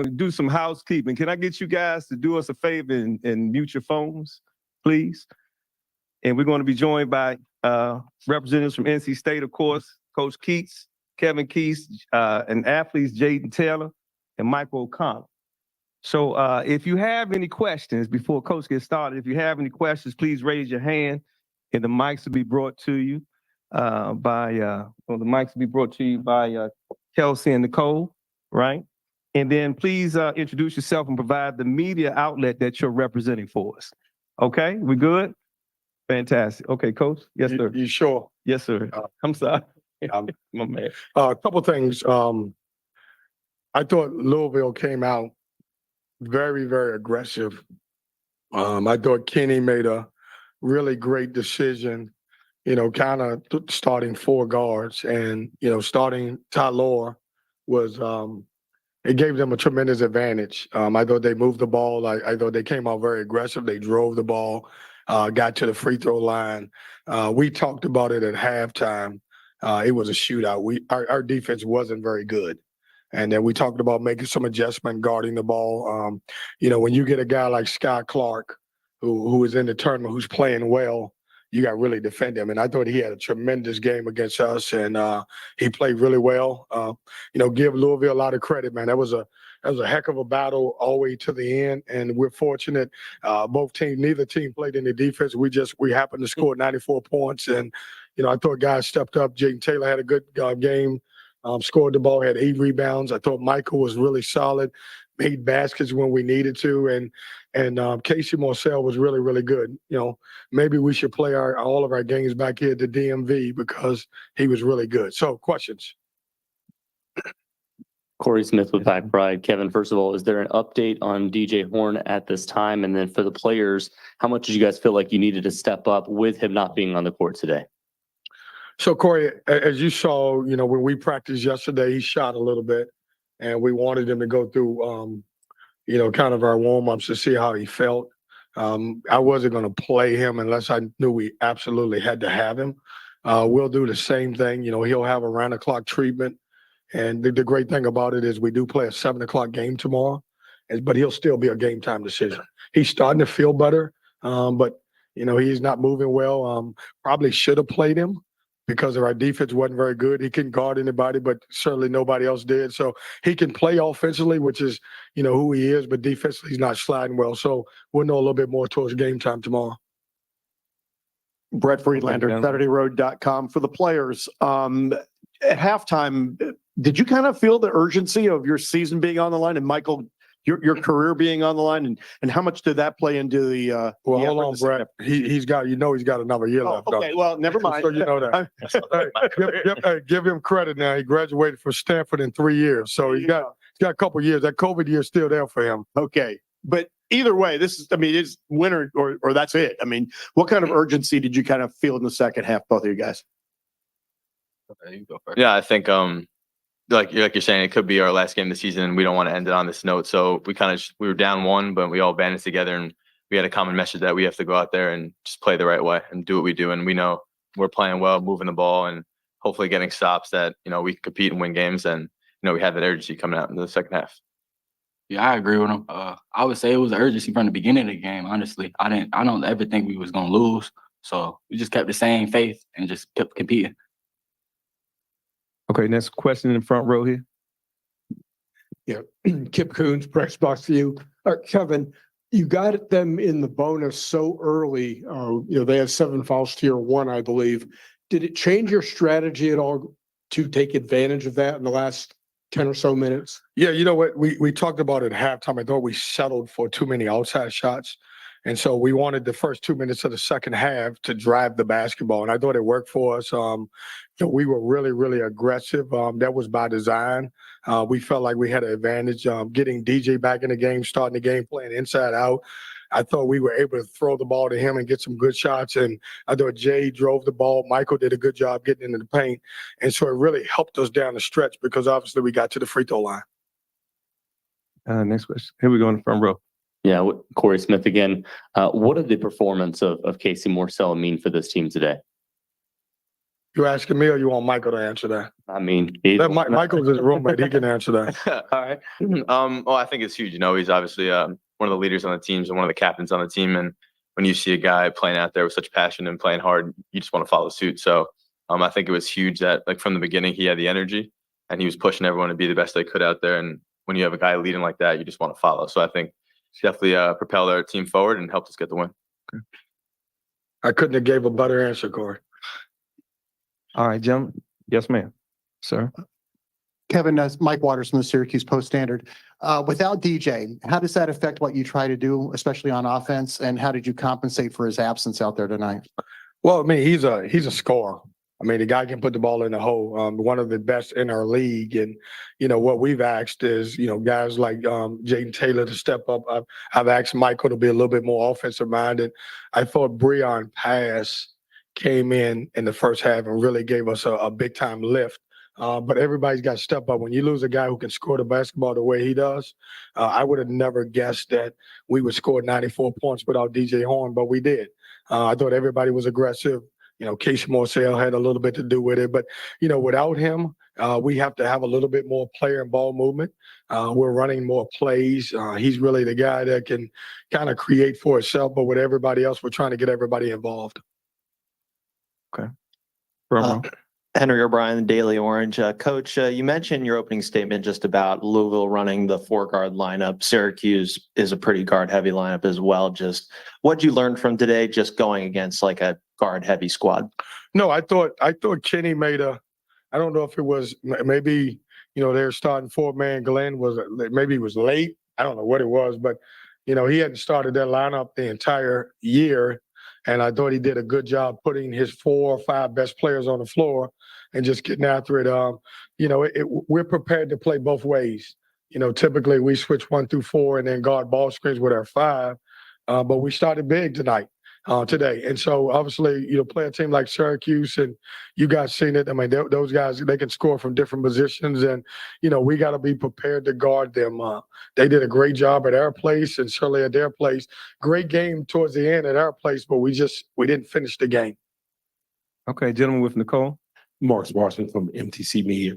do some housekeeping. Can I get you guys to do us a favor and mute your phones, please? And we're going to be joined by representatives from NC State, of course, Coach Keats, Kevin Keats, and athletes Jaden Taylor and Michael O'Connell. So if you have any questions before Coach gets started, if you have any questions, please raise your hand and the mics will be brought to you by Kelsey and Nicole, right? And then please introduce yourself and provide the media outlet that you're representing for us. Okay, we good? Fantastic. Okay, Coach. Yes, sir. You sure? Yes, sir. I'm sorry. My man. A couple things. I thought Louisville came out very, very aggressive. I thought Kenny made a really great decision, kind of starting four guards and, starting Tylor was it gave them a tremendous advantage. I thought they moved the ball. I thought they came out very aggressive. They drove the ball, got to the free throw line. We talked about it at halftime. It was a shootout. Our defense wasn't very good. And then we talked about making some adjustment guarding the ball. When you get a guy like Scott Clark, who is in the tournament, who's playing well, you got to really defend him. And I thought he had a tremendous game against us, and he played really well. Give Louisville a lot of credit, man. That was a heck of a battle all the way to the end, and we're fortunate. Neither team played any defense. We happened to score 94 points, and I thought guys stepped up. Jaden Taylor had a good game. Scored the ball, had 8 rebounds. I thought Michael was really solid, made baskets when we needed to, and Casey Marcel was really, really good. Maybe we should play all of our games back here at the DMV because he was really good. So, questions? Corey Smith with Pack Pride. Kevin, first of all, is there an update on DJ Horn at this time? And then for the players, how much did you guys feel like you needed to step up with him not being on the court today? So, Corey, as you saw, when we practiced yesterday, he shot a little bit, and we wanted him to go through, kind of our warm-ups to see how he felt. I wasn't going to play him unless I knew we absolutely had to have him. We'll do the same thing. He'll have a round-the-clock treatment, and the great thing about it is we do play a 7 o'clock game tomorrow, but he'll still be a game-time decision. He's starting to feel better, but, he's not moving well. Probably should have played him, because of our defense wasn't very good. He couldn't guard anybody, but certainly nobody else did. So he can play offensively, which is, who he is, but defensively he's not sliding well. So we'll know a little bit more towards game time tomorrow. Brett Friedlander, SaturdayRoad.com. For the players, at halftime, did you kind of feel the urgency of your season being on the line and Michael, your career being on the line, and how much did that play into the? Well, hold on, Brett. He's got another year left. Okay, well, never mind. So you know that. Give him credit now. He graduated from Stanford in 3 years, so he's got a couple years. That COVID year is still there for him. Okay, but either way, it's winner or that's it. What kind of urgency did you kind of feel in the second half, both of you guys? Okay, you go first. Yeah, I think like you're saying, it could be our last game of the season, and we don't want to end it on this note. So we were down 1, but we all banded together, and we had a common message that we have to go out there and just play the right way and do what we do. And we know we're playing well, moving the ball, and hopefully getting stops that we can compete and win games. And we have that urgency coming out in the second half. Yeah, I agree with him. I would say it was an urgency from the beginning of the game. Honestly, I don't ever think we was gonna lose, so we just kept the same faith and just kept competing. Okay, next question in the front row here. Yeah, Kip Coons, press box for you. Kevin, you got them in the bonus so early. They had 7 fouls to your 1, I believe. Did it change your strategy at all to take advantage of that in the last 10 or so minutes? Yeah, you know what? We talked about it at halftime. I thought we settled for too many outside shots. And so we wanted the first 2 minutes of the second half to drive the basketball. And I thought it worked for us. We were really, really aggressive. That was by design. We felt like we had an advantage. Getting DJ back in the game, starting the game, playing inside out. I thought we were able to throw the ball to him and get some good shots. And I thought Jay drove the ball. Michael did a good job getting into the paint. And so it really helped us down the stretch because obviously we got to the free throw line. Next question. Here we go in the front row. Yeah, Corey Smith again. What did the performance of Casey Marcel mean for this team today? You asking me or you want Michael to answer that? I mean, either one. Michael's his roommate. He can answer that. All right. Well, I think it's huge. You know, he's obviously one of the leaders on the teams and one of the captains on the team. And when you see a guy playing out there with such passion and playing hard, you just want to follow suit. So I think it was huge that like from the beginning he had the energy and he was pushing everyone to be the best they could out there. And when you have a guy leading like that, you just want to follow. So I think it's definitely propelled our team forward and helped us get the win. I couldn't have gave a better answer, Corey. All right, gentlemen. Yes, ma'am. Sir. Kevin, that's Mike Waters from the Syracuse Post-Standard. Without DJ, how does that affect what you try to do, especially on offense? And how did you compensate for his absence out there tonight? Well, I mean, he's a scorer. I mean, the guy can put the ball in the hole. One of the best in our league. And, you know, what we've asked is, you know, guys like Jaden Taylor to step up. I've asked Michael to be a little bit more offensive minded. I thought Breon Pass came in the first half and really gave us a big time lift. But everybody's got to step up. When you lose a guy who can score the basketball the way he does, I would have never guessed that we would score 94 points without DJ Horn, but we did. I thought everybody was aggressive. You know, Casey Morsell had a little bit to do with it. But, you know, without him, we have to have a little bit more player and ball movement. We're running more plays. He's really the guy that can kind of create for himself. But with everybody else, we're trying to get everybody involved. Henry O'Brien, the Daily Orange. Coach, you mentioned in your opening statement just about Louisville running the 4-guard lineup. Syracuse is a pretty guard-heavy lineup as well. Just what'd you learn from today just going against like a guard-heavy squad? No, I thought Kenny made I don't know if it was maybe, you know, they're starting 4-man. Glenn maybe he was late. I don't know what it was, but, you know, he hadn't started that lineup the entire year. And I thought he did a good job putting his 4 or 5 best players on the floor and just getting after it. You know, we're prepared to play both ways. You know, typically we switch 1 through 4 and then guard ball screens with our 5. But we started big today. And so obviously, you know, play a team like Syracuse and you guys seen it. I mean, those guys, they can score from different positions and, you know, we got to be prepared to guard them. They did a great job at our place and certainly at their place. Great game towards the end at our place, but we didn't finish the game. Okay, gentleman with Nicole. Marcus Washington from MTC Media.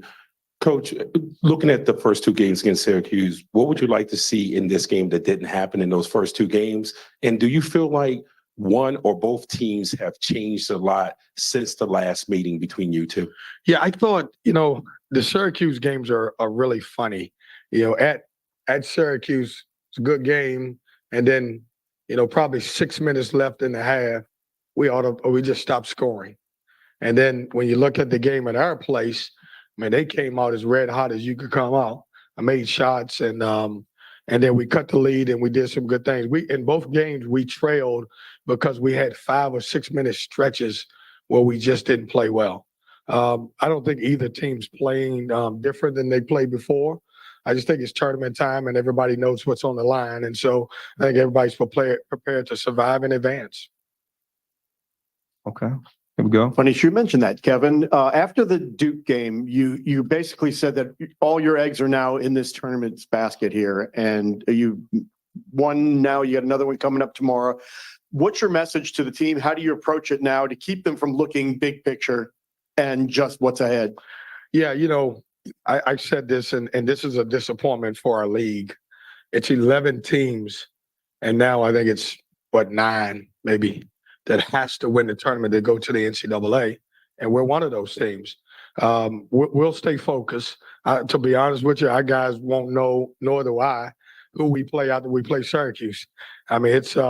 Coach, looking at the first 2 games against Syracuse, what would you like to see in this game that didn't happen in those first 2 games? And do you feel like one or both teams have changed a lot since the last meeting between you two? Yeah, I thought, you know, the Syracuse games are really funny. You know, at Syracuse, it's a good game. And then, you know, probably 6 minutes left in the half, we just stopped scoring. And then when you look at the game at our place, I mean, they came out as red hot as you could come out. I made shots and then we cut the lead and we did some good things. In both games, we trailed because we had 5 or 6 minute stretches where we just didn't play well. I don't think either team's playing different than they played before. I just think it's tournament time and everybody knows what's on the line. And so I think everybody's prepared to survive and advance. Okay. Here we go. Funny you mentioned that, Kevin. After the Duke game, you basically said that all your eggs are now in this tournament's basket here, and you won now. You got another one coming up tomorrow. What's your message to the team? How do you approach it now to keep them from looking big picture and just what's ahead? Yeah, you know, I said this, and this is a disappointment for our league. It's 11 teams, and now I think it's 9 maybe that has to win the tournament to go to the NCAA, and we're one of those teams. We'll stay focused. To be honest with you, our guys won't know, nor do I, who we play after we play Syracuse. I mean, it's you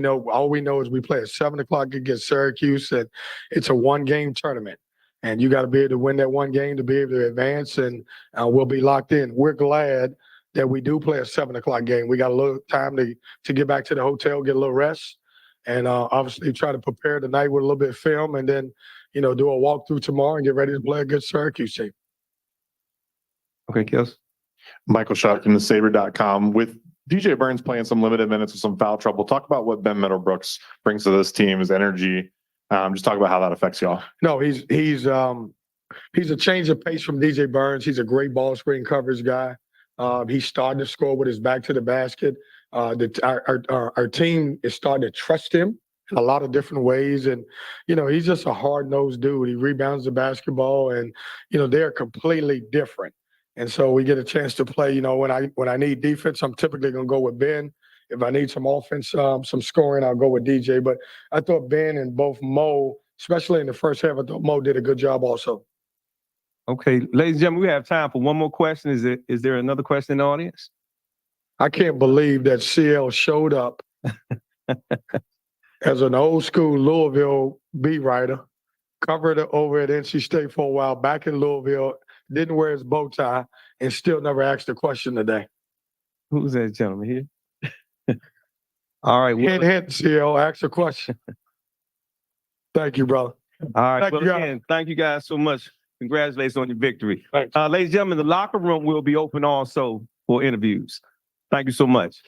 know, all we know is we play at 7:00 against Syracuse, and it's a 1-game tournament. And you got to be able to win that 1 game to be able to advance, and we'll be locked in. We're glad that we do play a 7:00 game. We got a little time to get back to the hotel, get a little rest, and obviously try to prepare tonight with a little bit of film, and then, you know, do a walkthrough tomorrow and get ready to play a good Syracuse team. Okay, Kels. Michael Shuck from thesaber.com. With DJ Burns playing some limited minutes with some foul trouble, talk about what Ben Middlebrooks brings to this team, his energy. Just talk about how that affects y'all. No, he's a change of pace from DJ Burns. He's a great ball screen coverage guy. He's starting to score with his back to the basket. Our team is starting to trust him in a lot of different ways. And, he's just a hard-nosed dude. He rebounds the basketball and, they're completely different. And so we get a chance to play, when I need defense, I'm typically going to go with Ben. If I need some offense, some scoring, I'll go with DJ. But I thought Ben and both Mo, especially in the first half, I thought Mo did a good job also. Okay, ladies and gentlemen, we have time for one more question. Is there another question in the audience? I can't believe that CL showed up as an old school Louisville beat writer, covered it over at NC State for a while, back in Louisville, didn't wear his bow tie, and still never asked a question today. Who's that gentleman here? All right. Hint, CL, ask a question. Thank you, brother. All right. Thank Well, you, guys. again, thank you guys so much. Congratulations on your victory. Thanks. Ladies and gentlemen, the locker room will be open also for interviews. Thank you so much.